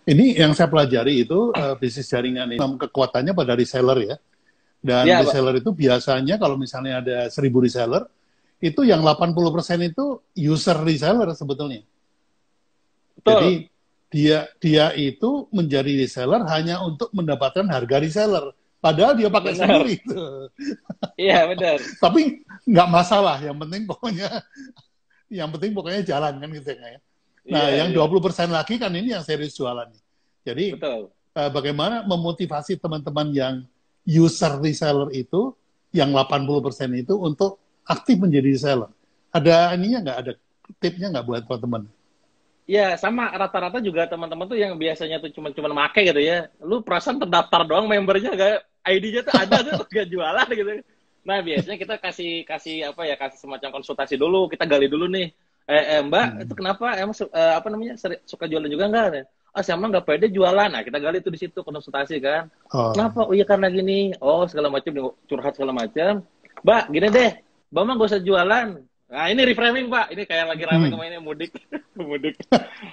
Ini yang saya pelajari itu bisnis jaringan ini kekuatannya pada reseller ya. Dan Iya, Pak. reseller itu biasanya kalau misalnya ada 1.000 reseller, itu yang 80% itu user reseller sebetulnya. Betul. Jadi dia itu menjadi reseller hanya untuk mendapatkan harga reseller. Padahal dia pakai Benar. sendiri. Tuh. Iya, benar. Tapi nggak masalah. Yang penting pokoknya jalan kan gitu ya. Nah, Iya, yang iya. 20% lagi kan ini yang serius jualan. Jadi Betul. bagaimana memotivasi teman-teman yang user reseller itu, yang 80% itu untuk aktif menjadi reseller. Ada ininya nggak? Ada tipnya nggak buat teman-teman? Ya, sama rata-rata juga teman-teman tuh yang biasanya tuh cuma make gitu ya. Lu perasaan terdaftar doang membernya gak ID-nya tuh ada tuh gak jualan gitu. Nah, biasanya kita kasih kasih apa ya, kasih semacam konsultasi dulu, kita gali dulu nih. Mbak, itu Hmm. kenapa emang apa namanya suka jualan juga enggak? Ah, sama nggak pede jualan. Nah, kita gali tuh di situ konsultasi kan. Oh, Kenapa? Oh iya karena gini. Oh, segala macam curhat segala macam. Mbak, gini deh. Mbak mah gak usah jualan. Nah, ini reframing, Pak. Ini kayak lagi rame hmm. kemarin mudik. Mudik.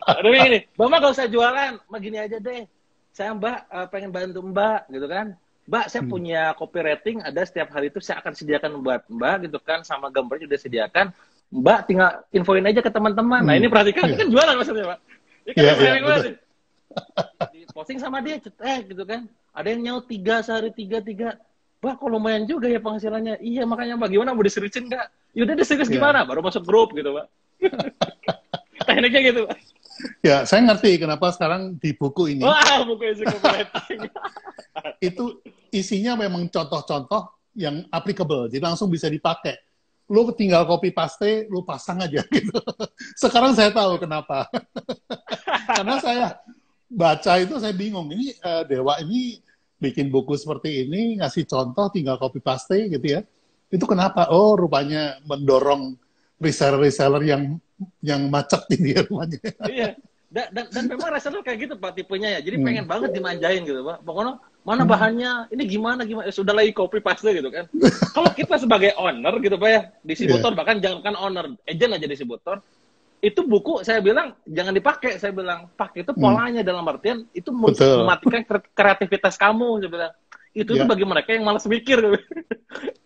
Aduh ini, Mbak mah gak usah jualan, Mbak gini aja deh. Saya Mbak pengen bantu Mbak gitu kan. Mbak, saya Hmm. punya copywriting ada setiap hari itu saya akan sediakan buat Mbak gitu kan, sama gambarnya udah sediakan. Mbak tinggal infoin aja ke teman-teman. Nah ini Hmm. perhatikan, ini Ya, kan jualan maksudnya Pak. Ini kan ya, ya, reframing banget. betul. Di posting sama dia, gitu kan. Ada yang nyaut tiga sehari tiga. Mbak, kok lumayan juga ya penghasilannya. Iya makanya Mbak, gimana mau diseriusin nggak? Yaudah diserius Ya, gimana? Baru masuk grup gitu Pak. Tekniknya gitu Pak. ya, saya ngerti kenapa sekarang di buku ini Wah, buku isi copywriting. itu isinya memang contoh-contoh yang applicable, jadi langsung bisa dipakai. Lu tinggal copy paste, lu pasang aja gitu. Sekarang saya tahu kenapa. Karena saya baca itu saya bingung. Ini Dewa ini bikin buku seperti ini, ngasih contoh, tinggal copy paste gitu ya. Itu kenapa? Oh, rupanya mendorong reseller-reseller yang macet ini ya rupanya. Iya. Dan memang reseller kayak gitu Pak tipenya ya. Jadi Hmm. pengen banget dimanjain gitu Pak. Pokoknya mana Hmm. bahannya, ini gimana gimana. Sudah lagi copy paste gitu kan. Kalau kita sebagai owner gitu Pak ya, Yeah. distributor bahkan jangankan owner, agent aja distributor, itu buku saya bilang jangan dipakai. Saya bilang pakai itu Hmm. polanya dalam artian itu Betul. mematikan kreativitas kamu. Saya bilang itu tuh Ya. bagi mereka yang malas mikir.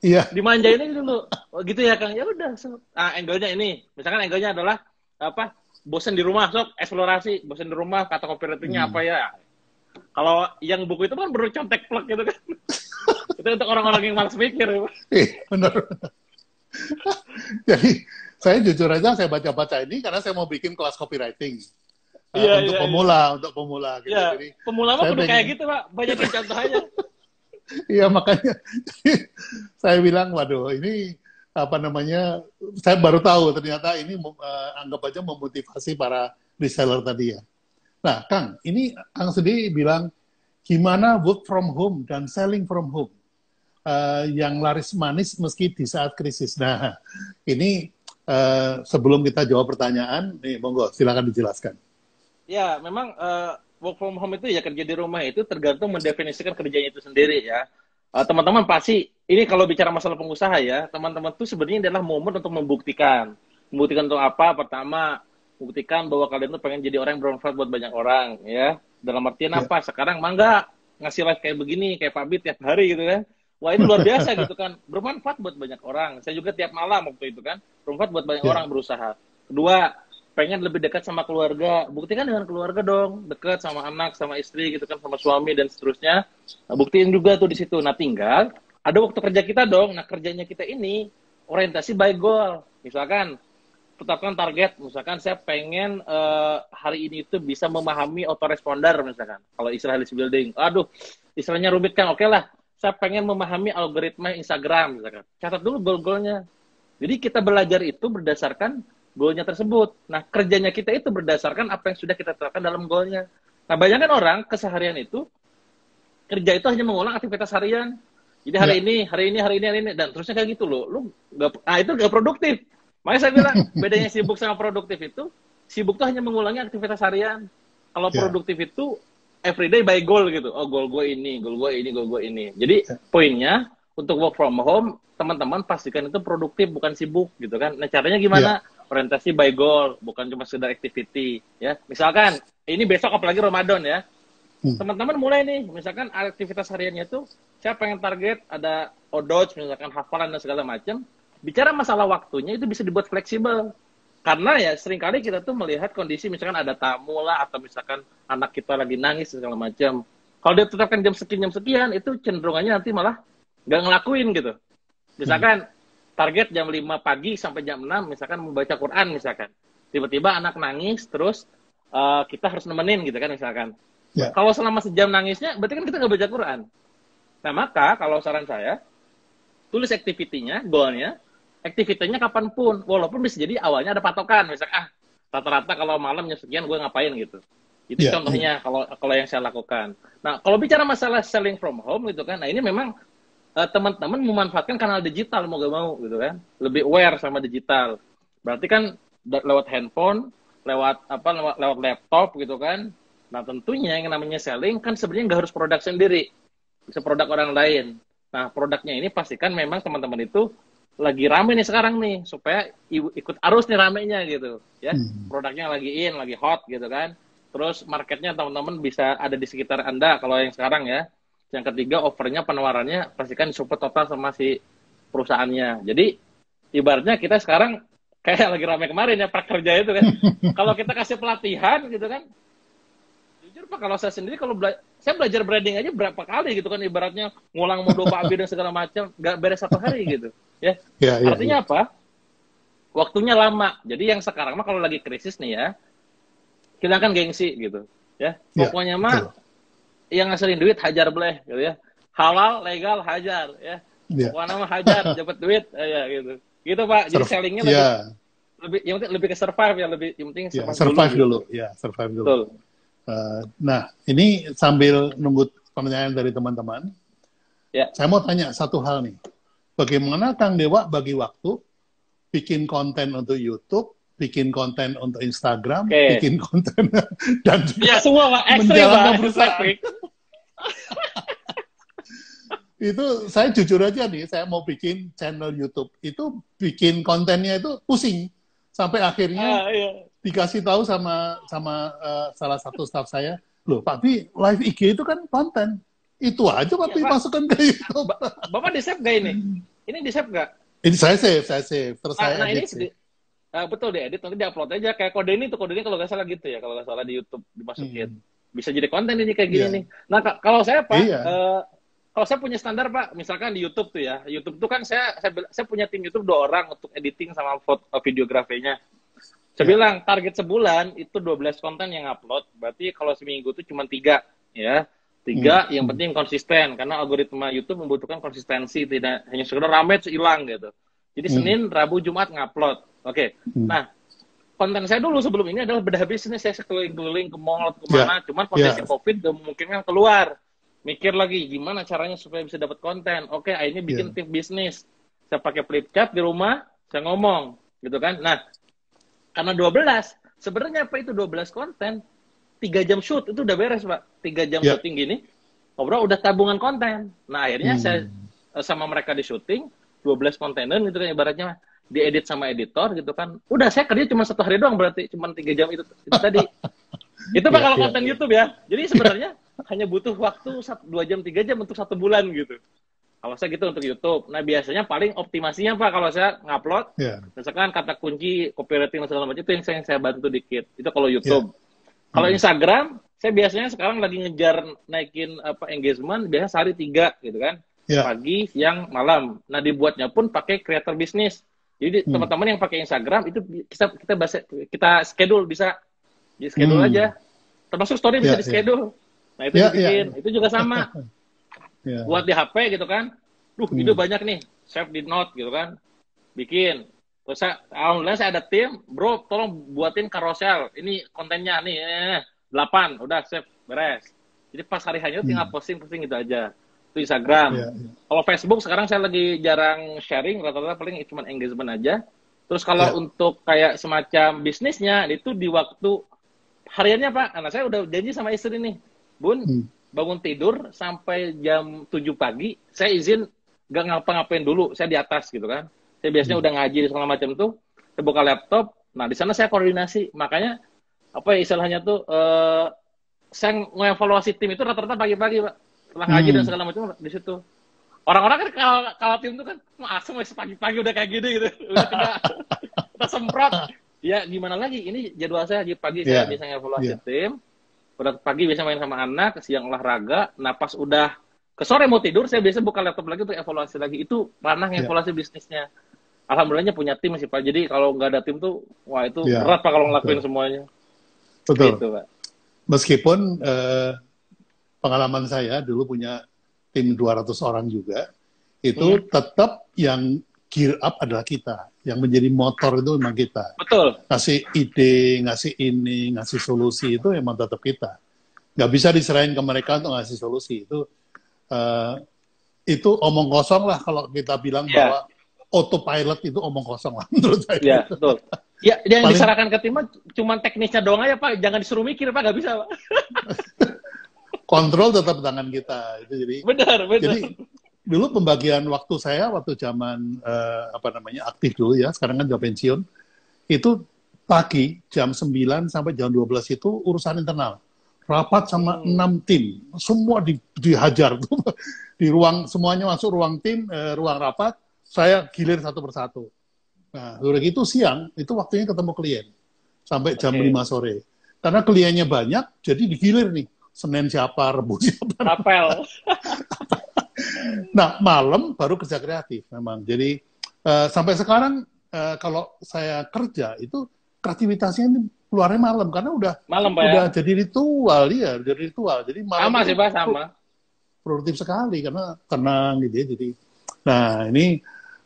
Iya. Dimanjain aja dulu. Oh, gitu ya Kang. Ya udah. Nah, angle-nya ini. Misalkan angle-nya adalah apa? Bosen di rumah, sok eksplorasi. Bosen di rumah, kata copywriting-nya apa Hmm. ya? Kalau yang buku itu kan baru contek plek gitu kan. Itu untuk orang-orang yang malas mikir. Ya. Benar. Jadi saya jujur aja saya baca-baca ini karena saya mau bikin kelas copywriting Iya, untuk iya, iya. pemula gitu. Ya, Jadi pemula mah saya kudu kayak pengen, gitu, Pak. Banyakin contoh aja. iya makanya saya bilang, waduh ini apa namanya, saya baru tahu ternyata ini anggap aja memotivasi para reseller tadi ya. Nah, Kang, ini Kang sendiri bilang gimana work from home dan selling from home yang laris manis meski di saat krisis. Nah, ini sebelum kita jawab pertanyaan, nih monggo silakan dijelaskan. Ya, memang work from home itu ya kerja di rumah itu tergantung mendefinisikan kerjanya itu sendiri ya. Teman-teman pasti ini kalau bicara masalah pengusaha ya, teman-teman tuh sebenarnya adalah momen untuk membuktikan. Membuktikan untuk apa? Pertama, membuktikan bahwa kalian tuh pengen jadi orang yang bermanfaat buat banyak orang ya. Dalam artian Ya, apa? Sekarang mangga ngasih live kayak begini, kayak Pak Bit tiap hari gitu kan. Wah, ini luar biasa gitu kan. Bermanfaat buat banyak orang. Saya juga tiap malam waktu itu kan, bermanfaat buat banyak ya, orang berusaha. Kedua, pengen lebih dekat sama keluarga. Buktikan dengan keluarga dong, dekat sama anak, sama istri gitu kan, sama suami dan seterusnya. Nah, buktiin juga tuh di situ. Nah, tinggal ada waktu kerja kita dong. Nah, kerjanya kita ini orientasi by goal. Misalkan tetapkan target, misalkan saya pengen hari ini itu bisa memahami autoresponder misalkan. Kalau istilah list building, aduh, istilahnya rumit kan. Oke lah, saya pengen memahami algoritma Instagram misalkan. Catat dulu goal-goalnya. Jadi kita belajar itu berdasarkan goalnya tersebut. Nah, kerjanya kita itu berdasarkan apa yang sudah kita terapkan dalam goalnya. Nah, bayangkan orang keseharian itu, kerja itu hanya mengulang aktivitas harian. Jadi ya, hari ini, dan terusnya kayak gitu loh. Itu gak produktif. Makanya saya bilang, bedanya sibuk sama produktif itu, sibuk tuh hanya mengulangi aktivitas harian. Kalau ya, produktif itu, everyday by goal gitu. Oh, goal gue ini, goal gue ini, goal gue ini. Jadi, poinnya, untuk work from home, teman-teman pastikan itu produktif, bukan sibuk gitu kan. Nah, caranya ya, gimana? Orientasi by goal, bukan cuma sekedar activity. Ya, misalkan ini besok apalagi Ramadan ya. Hmm. Teman-teman mulai nih, misalkan aktivitas hariannya itu, saya pengen target ada odoj, misalkan hafalan dan segala macam. Bicara masalah waktunya itu bisa dibuat fleksibel. Karena ya seringkali kita tuh melihat kondisi misalkan ada tamu lah, atau misalkan anak kita lagi nangis segala macam. Kalau dia tetapkan jam sekian, itu cenderungannya nanti malah nggak ngelakuin gitu. Misalkan target jam 5 pagi sampai jam 6, misalkan membaca Quran misalkan. Tiba-tiba anak nangis, terus kita harus nemenin gitu kan misalkan. Ya. Kalau selama sejam nangisnya, berarti kan kita nggak baca Quran. Nah, maka kalau saran saya, tulis activity-nya, goal-nya, activity-nya kapanpun. Walaupun bisa jadi awalnya ada patokan. Misalkan, rata-rata kalau malamnya sekian, gue ngapain gitu. Itu contohnya kalau yang saya lakukan. Nah, kalau bicara masalah selling from home gitu kan, nah ini memang teman-teman memanfaatkan kanal digital, mau gak mau gitu kan. Lebih aware sama digital. Berarti kan lewat handphone, lewat laptop gitu kan. Nah, tentunya yang namanya selling kan sebenarnya nggak harus produk sendiri. Bisa produk orang lain. Nah, produknya ini pastikan memang teman-teman itu lagi rame nih sekarang nih, supaya ikut arus nih ramenya gitu. Ya, produknya lagi lagi hot gitu kan. Terus marketnya teman-teman bisa ada di sekitar Anda kalau yang sekarang ya. Yang ketiga, offernya, penawarannya pastikan support total sama si perusahaannya. Jadi, ibaratnya kita sekarang kayak lagi rame kemarin ya, prakerja itu kan. Kalau kita kasih pelatihan gitu kan, jujur Pak, kalau saya sendiri saya belajar branding aja berapa kali gitu kan, ibaratnya ngulang modul Pak Abi dan segala macam, nggak beres 1 hari gitu ya. Artinya apa? Waktunya lama. Jadi yang sekarang mah kalau lagi krisis nih ya, hilangkan gengsi gitu ya. Pokoknya mah yang ngasilin duit hajar bleh gitu ya. Halal, legal, hajar ya. Pokoknya mah hajar, dapat duit ya gitu. Gitu Pak. Jadi sellingnya lebih ke survive ya, yang penting survive dulu. Ya, survive dulu. Betul. Nah, ini sambil nunggu pertanyaan dari teman-teman, saya mau tanya satu hal nih. Bagaimana Kang Dewa bagi waktu bikin konten untuk YouTube, bikin konten untuk Instagram, bikin konten dan juga semua Pak, menjalankan perusahaan. Itu saya jujur aja nih, saya mau bikin channel YouTube, itu bikin kontennya itu pusing. Sampai akhirnya dikasih tahu sama salah satu staff saya, loh Pak Bi, live IG itu kan konten. Itu aja Pak Bi masukkan ke YouTube. Bapak di-save nggak ini? Ini di-save nggak? Ini saya save. Terus saya edit ini betul diedit, nanti di-upload aja. Kayak kode ini kalau nggak salah gitu ya, kalau nggak salah di YouTube dimasukin. Bisa jadi konten ini kayak gini nih. Nah, kalau saya Pak, kalau saya punya standar Pak, misalkan di YouTube tuh ya, YouTube tuh kan saya punya tim YouTube 2 orang untuk editing sama videografinya. Saya bilang target sebulan itu 12 konten yang upload, berarti kalau seminggu itu cuma 3 ya. 3 yang penting konsisten, karena algoritma YouTube membutuhkan konsistensi, tidak hanya sekedar rame terus hilang gitu. Jadi Senin, Rabu, Jumat ngupload. Oke. Nah, konten saya dulu sebelum ini adalah bedah bisnis, saya keliling-keliling ke mall kemana, cuman kondisi COVID gak memungkinkan keluar. Mikir lagi gimana caranya supaya bisa dapat konten. Oke, akhirnya bikin tim bisnis. Saya pakai Flipchart di rumah, saya ngomong, gitu kan. Nah, karena 12, sebenarnya apa itu 12 konten? 3 jam shoot itu udah beres Pak. 3 jam syuting gini, ngobrol udah tabungan konten. Nah, akhirnya saya sama mereka di syuting 12 kontainer gitu kan, ibaratnya diedit sama editor gitu kan. Udah saya kerja cuma 1 hari doang, berarti cuma 3 jam itu tadi. Itu Pak kalau konten YouTube ya. Jadi sebenarnya hanya butuh waktu 2 jam 3 jam untuk 1 bulan gitu. Kalau saya gitu untuk YouTube. Nah, biasanya paling optimasinya Pak kalau saya ngupload, misalkan kata kunci, copywriting dan segala macam itu yang saya bantu dikit. Itu kalau YouTube. Kalau Instagram, saya biasanya sekarang lagi ngejar naikin engagement, biasanya sehari 3 gitu kan. Pagi, siang, malam. Nah, dibuatnya pun pakai creator business. Jadi teman-teman yang pakai Instagram itu kita schedule, bisa di schedule aja. Termasuk story bisa di schedule. Nah, itu dibikin. Itu juga sama. Buat di HP gitu kan. Ide banyak nih. Save di note gitu kan. Bikin. Terus alhamdulillah saya ada tim, bro, tolong buatin carousel. Ini kontennya nih, 8, udah save, beres. Jadi pas hari hanya tinggal posting gitu aja. Itu Instagram. Kalau Facebook sekarang saya lagi jarang sharing, rata-rata paling cuma engagement aja. Terus kalau untuk kayak semacam bisnisnya, itu di waktu hariannya Pak, karena saya udah janji sama istri nih, Bun, bangun tidur sampai jam 7 pagi, saya izin gak ngapa-ngapain dulu, saya di atas gitu kan. Saya biasanya udah ngaji segala macam tuh, saya buka laptop, nah di sana saya koordinasi, makanya apa ya istilahnya tuh saya ngevaluasi tim itu rata-rata pagi-pagi, Pak. Setelah ngaji dan segala macam di situ. Orang-orang kan kalau tim itu kan asem masih pagi-pagi udah kayak gini gitu. Udah kita semprot. Ya gimana lagi? Ini jadwal saya pagi saya bisa ngevaluasi tim. Udah pagi biasa main sama anak, siang olahraga. Nah pas udah ke sore mau tidur, saya biasa buka laptop lagi untuk evaluasi lagi. Itu ranah evaluasi bisnisnya. Alhamdulillahnya punya tim sih Pak. Jadi kalau nggak ada tim tuh, wah itu berat Pak kalau ngelakuin semuanya. Betul. Gitu, Pak. Meskipun pengalaman saya dulu punya tim 200 orang juga, itu tetap yang gear up adalah kita. Yang menjadi motor itu memang kita. Betul. Ngasih ide, ngasih ini, ngasih solusi itu memang tetap kita. Nggak bisa diserahin ke mereka untuk ngasih solusi. Itu omong kosong lah kalau kita bilang bahwa autopilot itu omong kosong lah menurut saya. Iya, betul. Ya, yang diserahkan ke tim cuma teknisnya doang aja Pak, jangan disuruh mikir Pak, nggak bisa Pak. Kontrol tetap tangan kita. Itu jadi. Benar. Jadi dulu pembagian waktu saya waktu zaman aktif dulu ya, sekarang kan udah pensiun. Itu pagi jam 9 sampai jam 12 itu urusan internal. Rapat sama 6 tim, semua dihajar tuh di ruang, semuanya masuk ruang tim, ruang rapat. Saya gilir satu persatu. Nah, udah gitu siang, itu waktunya ketemu klien. Sampai jam 5 sore. Karena kliennya banyak, jadi digilir nih. Senin siapa, Rebu siapa. Apel. Nah, malam baru kerja kreatif memang. Jadi, sampai sekarang, kalau saya kerja, itu kreativitasnya ini keluarnya malam. Karena udah jadi ritual, ya. Jadi ritual. Jadi malam sama sih, Pak, sama. Produktif sekali, karena tenang gitu ya. Jadi, nah ini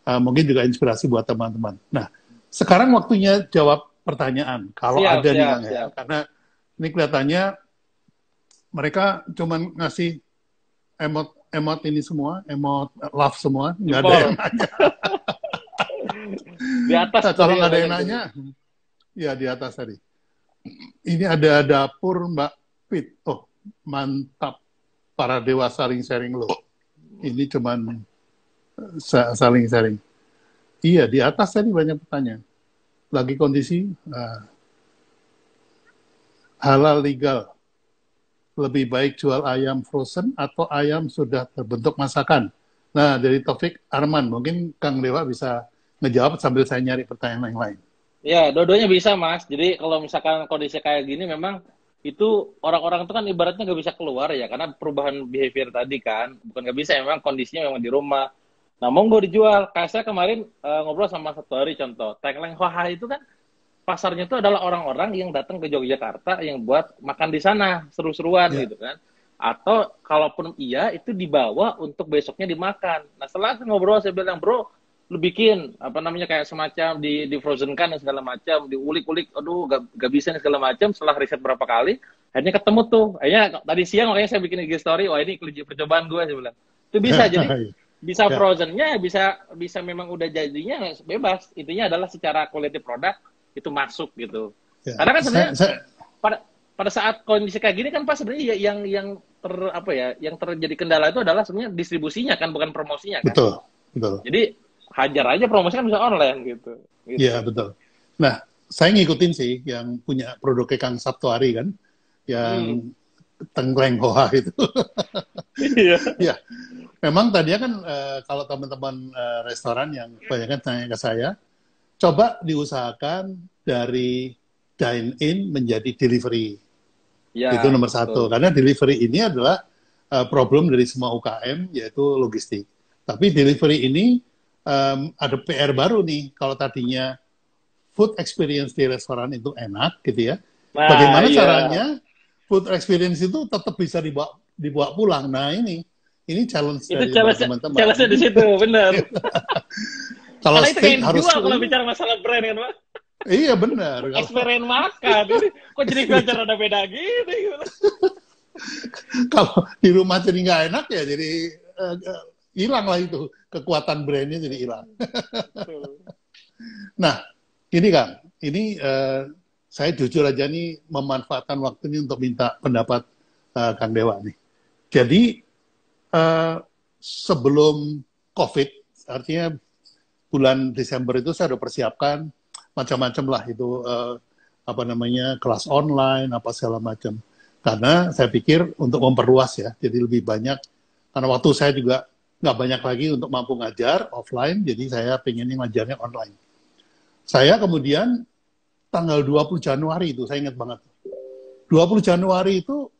mungkin juga inspirasi buat teman-teman. Nah, sekarang waktunya jawab pertanyaan. Kalau ada nih, Kang, ya. Karena ini kelihatannya mereka cuman ngasih emot ini semua, emot love semua, nggak ada yang nanya. Di atas. Nah, kalau nggak ada yang nanya, ya di atas tadi. Ini ada dapur Mbak Pit. Oh, mantap. Para dewa saling sharing lo. Ini cuman saling sharing. Iya, di atas tadi banyak pertanyaan. Lagi kondisi halal legal. Lebih baik jual ayam frozen atau ayam sudah terbentuk masakan. Nah, dari Taufik Arman, mungkin Kang Dewa bisa ngejawab sambil saya nyari pertanyaan yang lain. Ya, dua-duanya bisa, Mas. Jadi kalau misalkan kondisi kayak gini memang itu orang-orang itu kan ibaratnya nggak bisa keluar ya, karena perubahan behavior tadi kan. Bukan nggak bisa, memang kondisinya memang di rumah. Nah, monggo dijual. Kayak saya kemarin ngobrol sama satu hari contoh. Tengkleng Hoha itu kan pasarnya itu adalah orang-orang yang datang ke Yogyakarta yang buat makan di sana, seru-seruan gitu kan. Atau kalaupun iya, itu dibawa untuk besoknya dimakan. Nah, setelah ngobrol saya bilang, bro, lu bikin kayak semacam di frozen kan dan segala macam, diulik-ulik, aduh gak bisa nih segala macam. Setelah riset berapa kali, akhirnya ketemu tuh. Akhirnya tadi siang makanya saya bikin IG story, wah ini kelinci percobaan gue, saya bilang. Itu bisa, jadi bisa frozennya, bisa memang udah jadinya bebas. Intinya adalah secara quality product itu masuk gitu. Karena kan sebenarnya pada saat kondisi kayak gini kan Pak, sebenarnya yang terjadi kendala itu adalah sebenarnya distribusinya kan, bukan promosinya kan. Betul. Jadi hajar aja promosi kan bisa online gitu. Iya, betul. Nah, saya ngikutin sih yang punya produknya Kang Sabtuari kan, yang Tengkleng Hoa itu. Iya. Ya, memang tadinya kan kalau teman-teman restoran yang kebanyakan tanya ke saya, coba diusahakan dari dine-in menjadi delivery. Ya, itu nomor satu. Karena delivery ini adalah problem dari semua UKM, yaitu logistik. Tapi delivery ini ada PR baru nih. Kalau tadinya food experience di restoran itu enak, gitu ya. Nah, bagaimana caranya food experience itu tetap bisa dibawa pulang? Nah, ini challenge dari teman-teman. Challenge di situ, benar. Kalau itu kayak harus jual kalau bicara masalah brand kan, Pak? Iya, benar. Experience makan. Ini kok jadi belajar ada beda gitu. Kalau di rumah jadi nggak enak ya, jadi hilang lah itu. Kekuatan brandnya jadi hilang. Nah, ini Kang, ini saya jujur aja nih memanfaatkan waktu ini untuk minta pendapat Kang Dewa nih. Jadi sebelum COVID, artinya bulan Desember itu saya udah persiapkan macam-macam lah itu apa namanya kelas online apa segala macam. Karena saya pikir untuk memperluas ya, jadi lebih banyak. Karena waktu saya juga nggak banyak lagi untuk mampu ngajar offline, jadi saya pengennya ngajarnya online. Saya kemudian tanggal 20 Januari itu, saya ingat banget. 20 Januari itu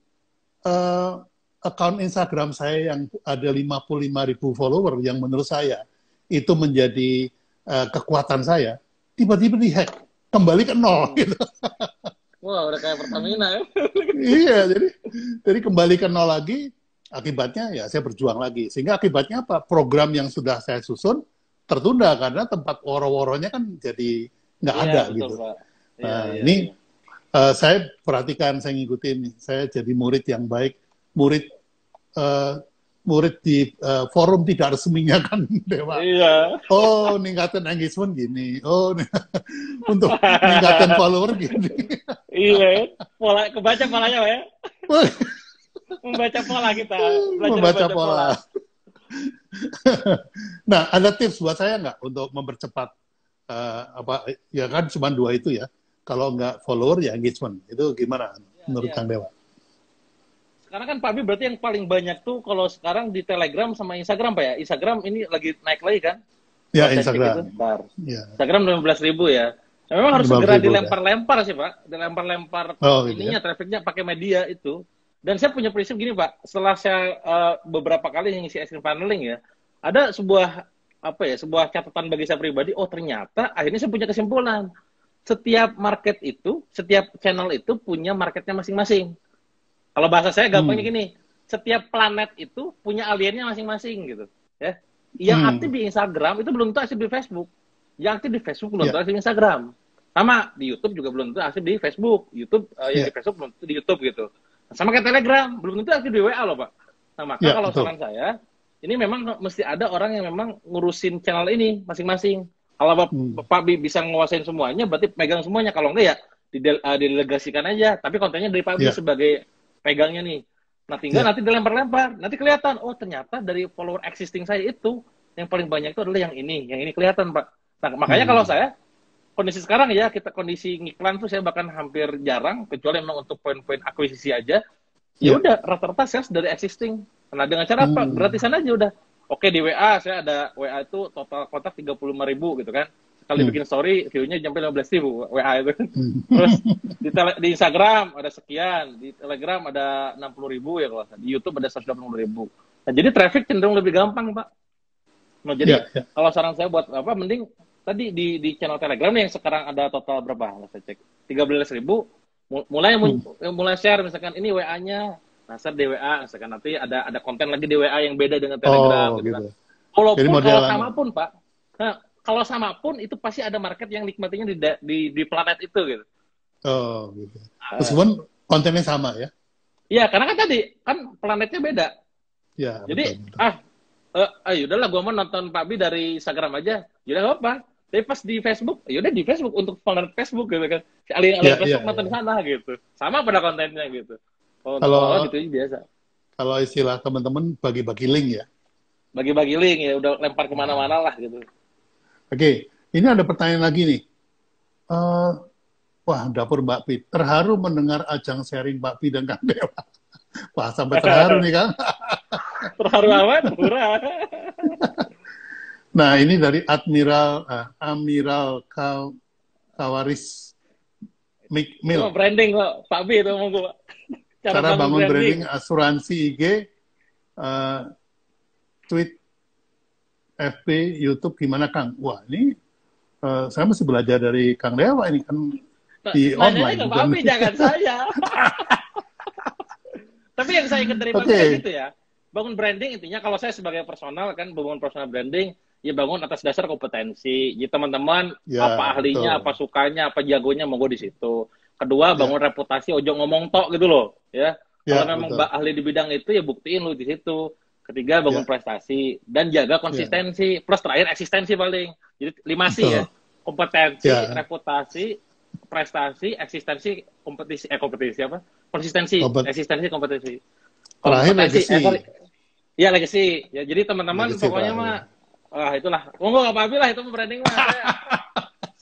account Instagram saya yang ada 55.000 follower yang menurut saya itu menjadi kekuatan saya, tiba-tiba dihack, kembali ke nol gitu. Wah, udah kayak Pertamina ya. Iya, jadi kembali ke nol lagi, akibatnya ya saya berjuang lagi. Sehingga akibatnya apa? Program yang sudah saya susun tertunda karena tempat woro-woronya kan jadi nggak ada Betul, gitu. Pak. Nah, ini saya perhatikan, saya ngikutin, saya jadi murid yang baik, murid di forum tidak resminya kan Dewa. Iya. Oh, ningkatin engagement gini. Oh, untuk ningkatin follower gini. Iya, kebaca polanya Pak ya. Membaca pola kita. Membaca pola. Nah, ada tips buat saya nggak untuk mempercepat ya kan cuma 2 itu ya. Kalau nggak follower ya engagement. Itu gimana menurut Kang Dewa? Sekarang kan Pak Abi berarti yang paling banyak tuh kalau sekarang di Telegram sama Instagram Pak ya. Instagram ini lagi naik lagi kan? Ya, Instagram. Ya. Instagram 15.000 ya. Nah, memang harus segera dilempar-lempar sih Pak. Dilempar-lempar ininya, trafficnya pakai media itu. Dan saya punya prinsip gini Pak. Setelah saya beberapa kali ngisi Extreme Funneling ya, ada sebuah sebuah catatan bagi saya pribadi. Oh ternyata akhirnya saya punya kesimpulan. Setiap market itu, setiap channel itu punya marketnya masing-masing. Kalau bahasa saya gampangnya gini, setiap planet itu punya aliennya masing-masing gitu, ya. Yang aktif di Instagram itu belum tentu aktif di Facebook. Yang aktif di Facebook belum tentu aktif di Instagram. Sama di YouTube juga belum tentu aktif di Facebook. Yang di Facebook belum tentu di YouTube gitu. Sama kayak Telegram, belum tentu aktif di WA loh Pak. Nah maka kalau saran saya, ini memang mesti ada orang yang memang ngurusin channel ini masing-masing. Kalau Pak Bi bisa nguasain semuanya, berarti pegang semuanya. Kalau enggak ya didelegasikan aja. Tapi kontennya dari Pak Bi sebagai pegangnya nih. Nah tinggal nanti dilempar-lempar, nanti kelihatan, oh ternyata dari follower existing saya itu, yang paling banyak itu adalah yang ini kelihatan Pak. Nah makanya kalau saya, kondisi sekarang ya, kondisi ngiklan tuh saya bahkan hampir jarang, kecuali memang untuk poin-poin akuisisi aja, ya udah rata-rata sales dari existing. Nah dengan cara apa? Gratisan aja udah. Oke di WA, saya ada WA itu total kontak 35.000 gitu kan. Sekali bikin story, view-nya sampai 15.000 WA itu. Terus di Instagram ada sekian, di Telegram ada 60.000 ya kalau di YouTube ada 180.000. Nah, jadi traffic cenderung lebih gampang, Pak. Nah, jadi kalau saran saya buat apa, mending tadi di channel Telegram yang sekarang ada total berapa? Saya cek 13.000. Mulai share misalkan ini WA-nya, nah share di WA, misalkan nanti ada konten lagi di WA yang beda dengan Telegram gitu kan. Walaupun kalau sama pun, Pak. Nah, kalau sama pun itu pasti ada market yang nikmatinya di planet itu gitu. Oh, gitu. Meskipun kontennya sama ya? Iya, karena kan tadi kan planetnya beda. Ya. Jadi yaudahlah, gue mau nonton Pak Bi dari Instagram aja. Yaudah apa? Tapi pas di Facebook, yaudah di Facebook untuk planet Facebook gitu kan. Alien Facebook nonton di sana gitu. Sama pada kontennya gitu. Kalau gitu biasa. Kalau istilah teman-teman bagi-bagi link ya. Bagi-bagi link ya, udah lempar kemana-mana lah gitu. Oke, ini ada pertanyaan lagi nih. Wah, dapur Mbak Pi. Terharu mendengar ajang sharing Mbak Pi dan Kang Dewa. Wah, sampai terharu nih, Kang. Terharu amat, murah. Nah, ini dari Amiral Kawaris Mil. Branding kok, Pak Pi itu mau gue. Cara bangun branding asuransi IG, tweet, FB, YouTube gimana Kang? Wah ini saya mesti belajar dari Kang Dewa ini kan di online. Tapi jangan saya. Tapi yang saya ingat dari Pak itu ya, bangun branding intinya kalau saya sebagai personal kan bangun personal branding, ya bangun atas dasar kompetensi. Jadi teman-teman apa ahlinya, apa sukanya, apa jagonya monggo di situ. Kedua bangun reputasi, ojo ngomong tok gitu loh, ya. Kalau memang ahli di bidang itu ya buktiin lu di situ. Ketiga, bangun prestasi. Dan jaga konsistensi. Plus terakhir, eksistensi paling. Jadi 5C ya. Kompetensi, reputasi, prestasi, eksistensi, kompetisi. Kompetisi apa? Konsistensi, eksistensi, kompetisi. Terakhir, legacy. Iya, legacy. Ya, jadi teman-teman pokoknya mah, itulah. Monggo nggak apa-apa lah, itu branding mah.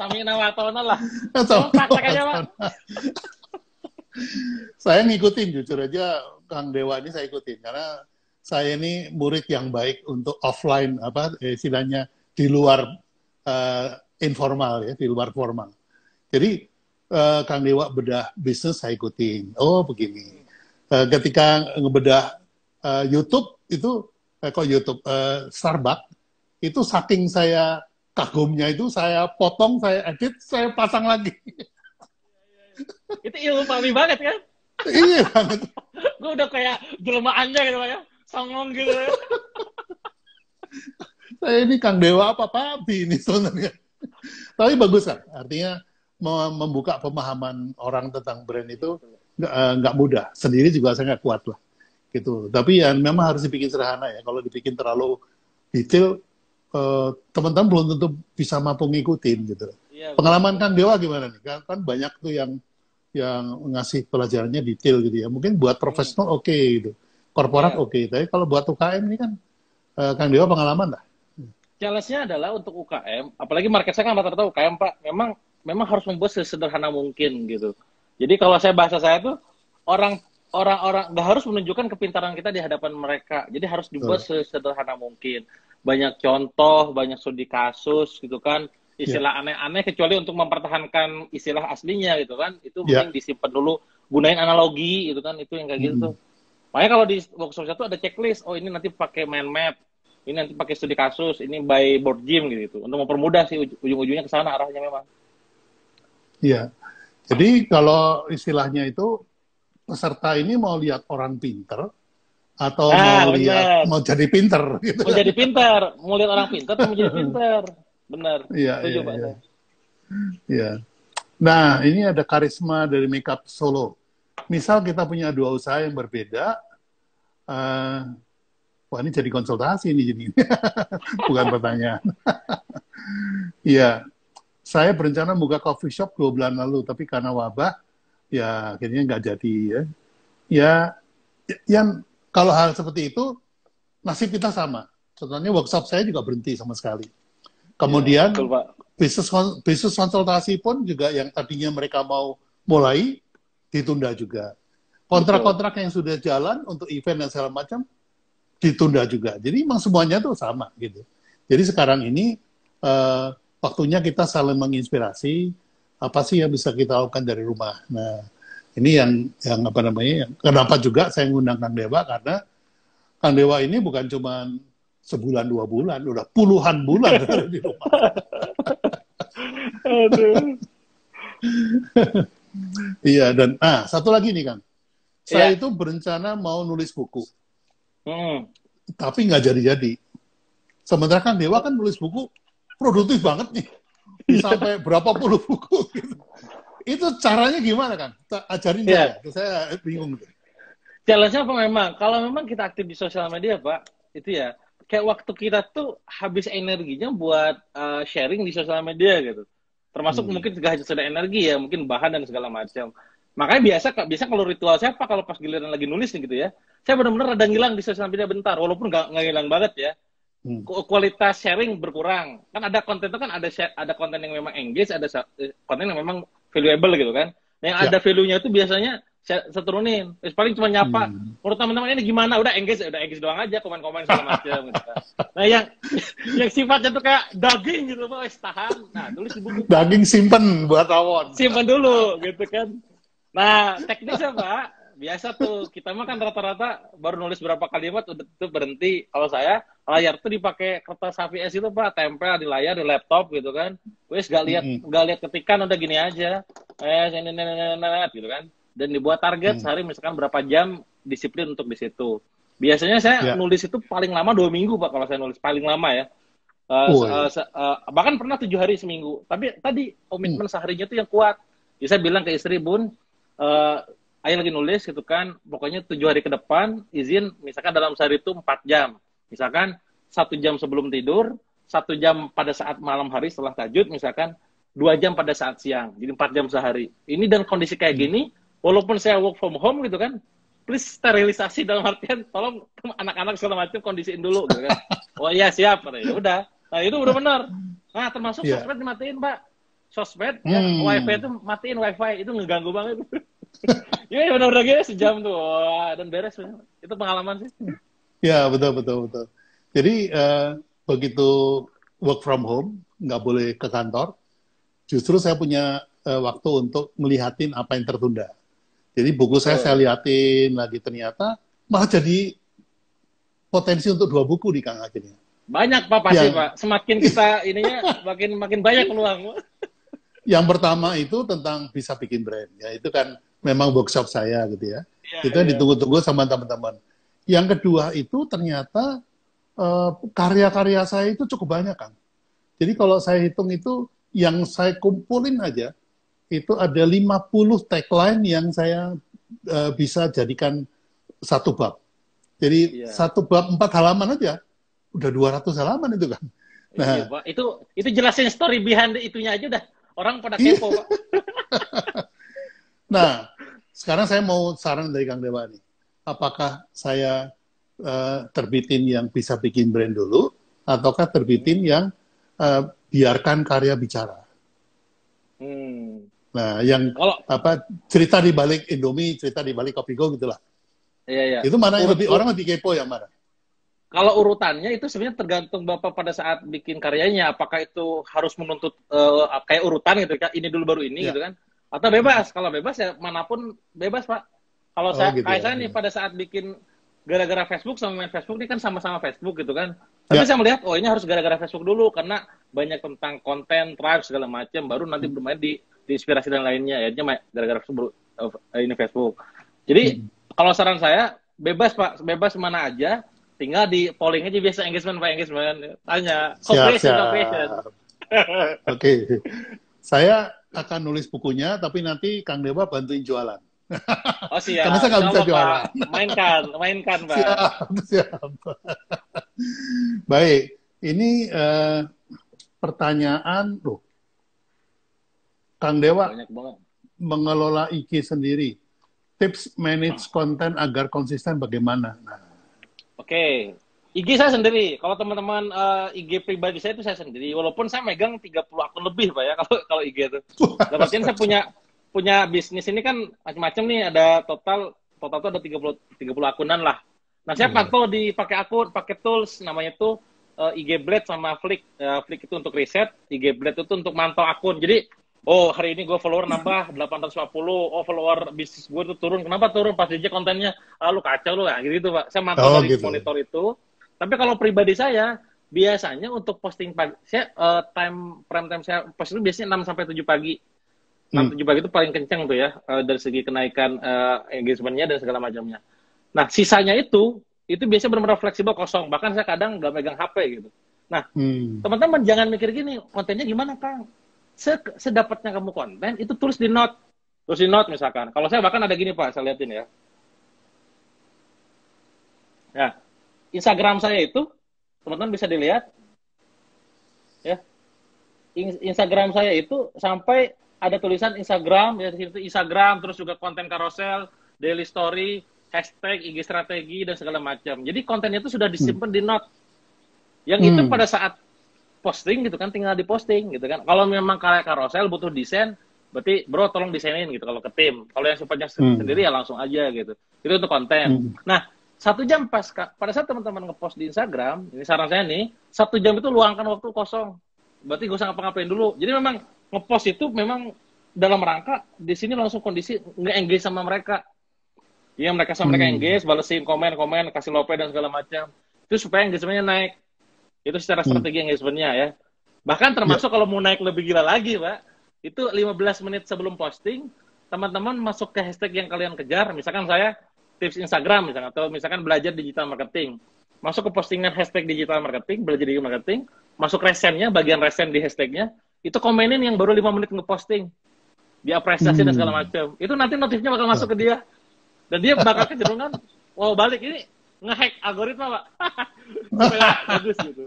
Stamina Watona lah. Atau Kamu praktek aja, Pak. saya ngikutin, jujur aja Kang Dewa ini saya ikutin karena saya ini murid yang baik untuk offline istilahnya di luar informal ya, di luar formal. Jadi Kang Dewa bedah bisnis saya ikutin. Oh begini. Ketika ngebedah YouTube itu Starbucks itu saking saya kagumnya itu saya potong, saya edit, saya pasang lagi. Itu ilmu pahami banget kan? Iya banget. Gue udah kayak jelemaannya gitu Pak ya. Songong gitu ya. Saya ini Kang Dewa apa-apa ini sebenarnya. Tapi bagus kan? Artinya membuka pemahaman orang tentang brand itu nggak mudah. Sendiri juga saya nggak kuat lah. Gitu. Tapi ya memang harus dibikin sederhana ya. Kalau dibikin terlalu detail, teman-teman belum tentu bisa mampu ngikutin gitu. Iya, pengalaman Kang Dewa gimana nih? Kan banyak tuh yang ngasih pelajarannya detail gitu ya. Mungkin buat profesional oke gitu. Korporat oke. Tapi kalau buat UKM ini kan Kang Dewa pengalaman lah. Challenge-nya adalah untuk UKM, apalagi market saya kan rata-rata UKM, Pak. Memang harus membuat sesederhana mungkin gitu. Jadi kalau bahasa saya tuh orang-orang nggak harus menunjukkan kepintaran kita di hadapan mereka. Jadi harus dibuat sesederhana mungkin. Banyak contoh, banyak studi kasus gitu kan. Istilah aneh-aneh kecuali untuk mempertahankan istilah aslinya gitu kan. Itu mending disimpan dulu, gunain analogi gitu kan. Itu yang kayak gitu tuh. Makanya kalau di workshop itu ada checklist. Oh ini nanti pakai mind map. Ini nanti pakai studi kasus, ini by board game gitu, untuk mempermudah sih ujung-ujungnya ke sana arahnya memang. Iya. Jadi kalau istilahnya itu peserta ini mau lihat orang pinter atau mau jadi pinter gitu. Mau jadi pinter, mau lihat orang pinter atau mau jadi pinter. Benar. Iya, iya. Iya. Nah, ini ada karisma dari Makeup Solo. Misal kita punya dua usaha yang berbeda, wah ini jadi konsultasi ini jadi bukan pertanyaan. Iya, saya berencana buka coffee shop 2 bulan lalu, tapi karena wabah, ya akhirnya nggak jadi ya. Ya, yang kalau hal seperti itu nasib kita sama. Contohnya workshop saya juga berhenti sama sekali. Kemudian betul, Pak. bisnis konsultasi pun juga yang tadinya mereka mau mulai ditunda juga. Kontrak-kontrak yang sudah jalan untuk event dan segala macam ditunda juga. Jadi memang semuanya tuh sama gitu. Jadi sekarang ini waktunya kita saling menginspirasi apa sih yang bisa kita lakukan dari rumah. Nah, ini yang apa namanya? Kenapa juga saya ngundang Kang Dewa karena Kang Dewa ini bukan cuma sebulan 2 bulan, udah puluhan bulan di rumah. Aduh. Iya, dan satu lagi nih Kang. Saya itu berencana mau nulis buku. Tapi nggak jadi-jadi. Sementara kan Dewa kan nulis buku produktif banget nih. Sampai berapa puluh buku gitu. Itu caranya gimana Kang? Ajarin saya bingung. Challenge-nya apa memang? Kalau memang kita aktif di sosial media, Pak, itu ya, kayak waktu kita tuh habis energinya buat sharing di sosial media gitu. Termasuk mungkin gak sudah energi ya, mungkin bahan dan segala macam. Makanya biasa kalau ritual saya Pak, kalau pas giliran lagi nulis nih gitu ya, saya benar-benar ada ngilang di sosial media bentar, walaupun nggak ngilang banget ya. Kualitas sharing berkurang. Kan ada konten itu kan ada konten yang memang engage, ada konten yang memang valuable gitu kan. Yang ada value-nya itu biasanya saya turunin. Paling cuma nyapa. Menurut teman-teman ini gimana? Udah engage doang aja, komen-komen segala macam gitu kan. Nah, yang sifatnya tuh kayak daging gitu, Pak, tahan. Nah, tulis di buku. Daging simpen buat rawon. Simpen dulu gitu kan. Nah, teknisnya Pak, biasa tuh kita mah kan rata-rata baru nulis berapa kalimat udah tuh berhenti. Kalau saya layar tuh dipakai kertas HVS itu Pak, tempel di layar di laptop gitu kan. Wes gak lihat ketikan, udah gini aja. Gitu kan. Dan dibuat target sehari misalkan berapa jam disiplin untuk di situ. Biasanya saya nulis itu paling lama 2 minggu Pak, kalau saya nulis paling lama ya. Bahkan pernah 7 hari seminggu. Tapi tadi komitmen seharinya tuh yang kuat. Jadi saya bilang ke istri, Bun, Ayah lagi nulis gitu kan, pokoknya 7 hari ke depan izin misalkan dalam sehari itu 4 jam. Misalkan 1 jam sebelum tidur, 1 jam pada saat malam hari setelah tahajud, misalkan 2 jam pada saat siang. Jadi 4 jam sehari. Ini dan kondisi kayak gini, walaupun saya work from home gitu kan, please sterilisasi dalam artian tolong anak-anak segala macam kondisiin dulu gitu kan. Oh iya siap, ya udah. Nah itu udah benar. Nah termasuk sosmed dimatiin Pak. sosmed, ya, wifi itu matiin wifi, itu ngeganggu banget. Ya benar-benar gitu sejam tuh, wah, dan beres. Itu pengalaman sih. Ya, betul, betul, betul. Jadi, begitu work from home, nggak boleh ke kantor, justru saya punya waktu untuk melihatin apa yang tertunda. Jadi buku saya liatin lagi, ternyata malah jadi potensi untuk 2 buku di Kang akhirnya. Banyak Pak pasti Pak. Semakin kita ininya makin banyak peluang. Yang pertama itu tentang bisa bikin brand. Ya itu kan memang workshop saya gitu ya. Itu yang ditunggu-tunggu sama teman-teman. Yang kedua itu ternyata karya-karya saya itu cukup banyak, Kang. Jadi kalau saya hitung itu yang saya kumpulin aja itu ada 50 tagline yang saya bisa jadikan satu bab. Jadi satu bab 4 halaman aja udah 200 halaman itu kan. Nah, iya, Pak. Itu jelasin story behind itunya aja dah. Orang pada kepo, Pak. Nah, sekarang saya mau saran dari Kang Dewa nih. Apakah saya terbitin yang bisa bikin brand dulu, ataukah terbitin yang biarkan karya bicara? Nah, yang cerita di balik Indomie, cerita di balik Kopigo gitulah. Iya. Itu mana yang orang lebih kepo yang mana? Kalau urutannya itu sebenarnya tergantung Bapak pada saat bikin karyanya. Apakah itu harus menuntut kayak urutan gitu kan? Ini dulu baru ini gitu kan? Atau bebas? Kalau bebas ya manapun bebas Pak. Kalau saya gitu, kayak saya nih pada saat bikin gara-gara Facebook sama main Facebook ini kan sama-sama Facebook gitu kan. Tapi saya melihat ini harus gara-gara Facebook dulu karena banyak tentang konten, tribe segala macam. Baru nanti bermain di inspirasi dan lainnya. Akhirnya gara-gara Facebook ini Facebook. Jadi kalau saran saya bebas Pak, bebas mana aja. Tinggal di polling aja biasa engagement. Tanya. Siap. Oke. Saya akan nulis bukunya, tapi nanti Kang Dewa bantuin jualan. Oh siap. Karena saya nggak bisa jualan. Mainkan Pak. Siap. Baik. Ini pertanyaan, Kang Dewa mengelola IG sendiri. Tips manage konten agar konsisten bagaimana? Oke, IG saya sendiri. Kalau teman-teman IG pribadi saya itu saya sendiri. Walaupun saya megang 30 akun lebih Pak ya kalau IG itu. Dapatin saya punya bisnis ini kan macam-macam nih, ada total tuh ada 30 akunan lah. Nah, saya pantau pakai tools namanya tuh IG Blade sama Flick. Flick itu untuk riset, IG Blade itu untuk mantau akun. Jadi hari ini gue follower nambah 850, follower bisnis gue tuh turun. Kenapa turun? Pas aja kontennya, lu kacau lu ya, gitu Pak. Saya mantau dari monitor itu. Tapi kalau pribadi saya, biasanya untuk posting pagi, saya prime time saya post itu biasanya 6 sampai 7 pagi. 6-7 pagi itu paling kencang tuh ya, dari segi kenaikan engagement-nya dan segala macamnya. Nah, sisanya itu biasanya benar-benar fleksibel, kosong. Bahkan saya kadang nggak megang HP gitu. Nah, teman-teman jangan mikir gini, kontennya gimana Kang? Sedapatnya kamu konten, itu tulis di note misalkan. Kalau saya bahkan ada gini Pak, saya liatin ya. Nah, Instagram saya itu, teman-teman bisa dilihat. Ya. Instagram saya itu sampai ada tulisan Instagram, ya di situ Instagram, terus juga konten carousel, daily story, hashtag, IG strategi, dan segala macam. Jadi kontennya itu sudah disimpan di note. Yang itu pada saat posting gitu kan, tinggal diposting gitu kan. Kalau memang karya carousel butuh desain, berarti bro tolong desainin gitu kalau ke tim. Kalau yang sifatnya sendiri ya langsung aja gitu. Itu untuk konten. Nah, 1 jam pada saat teman-teman ngepost di Instagram, ini saran saya nih, 1 jam itu luangkan waktu kosong. Berarti gak usah ngapa-ngapain dulu. Jadi memang ngepost itu memang dalam rangka di sini langsung kondisi nge-engage sama mereka. Ya mereka sama mereka engage, balesin komen, kasih lope dan segala macam. Itu supaya engagement-nya naik. Itu secara strategi engagement-nya ya. Bahkan termasuk kalau mau naik lebih gila lagi, Pak, itu 15 menit sebelum posting, teman-teman masuk ke hashtag yang kalian kejar. Misalkan saya tips Instagram misalkan, atau misalkan belajar digital marketing. Masuk ke postingan hashtag digital marketing, belajar digital marketing, masuk resennya, bagian resen di hashtagnya, itu komenin yang baru 5 menit ngeposting. Diapresiasi dan segala macam. Itu nanti notifnya bakal masuk ke dia. Dan dia bakal kecenderungan, balik ini nge-hack algoritma, Pak. Bagus gitu.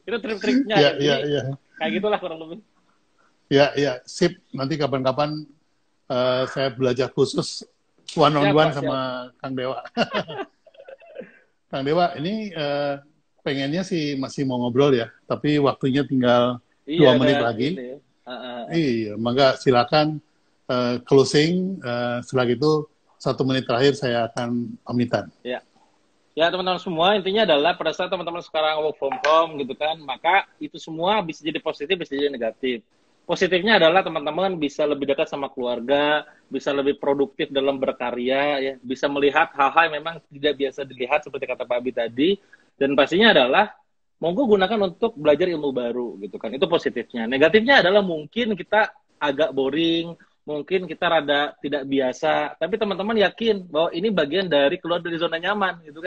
Itu trik-triknya. Iya. Kayak gitulah kurang lebih. Ya, sip. Nanti kapan-kapan saya belajar khusus one-on-one sama Kang Dewa. Kang Dewa, ini pengennya sih masih mau ngobrol ya, tapi waktunya tinggal 2 menit lagi. Iya, maka silakan closing. Setelah itu 1 menit terakhir saya akan pamitan. Ya. Ya teman-teman semua, intinya adalah pada saat teman-teman sekarang work from home gitu kan, maka itu semua bisa jadi positif, bisa jadi negatif. Positifnya adalah teman-teman bisa lebih dekat sama keluarga, bisa lebih produktif dalam berkarya, ya, bisa melihat hal-hal yang memang tidak biasa dilihat seperti kata Pak Abi tadi, dan pastinya adalah monggo gunakan untuk belajar ilmu baru gitu kan. Itu positifnya. Negatifnya adalah mungkin kita agak boring, mungkin kita rada tidak biasa, tapi teman-teman yakin bahwa ini bagian dari keluar dari zona nyaman gitu kan.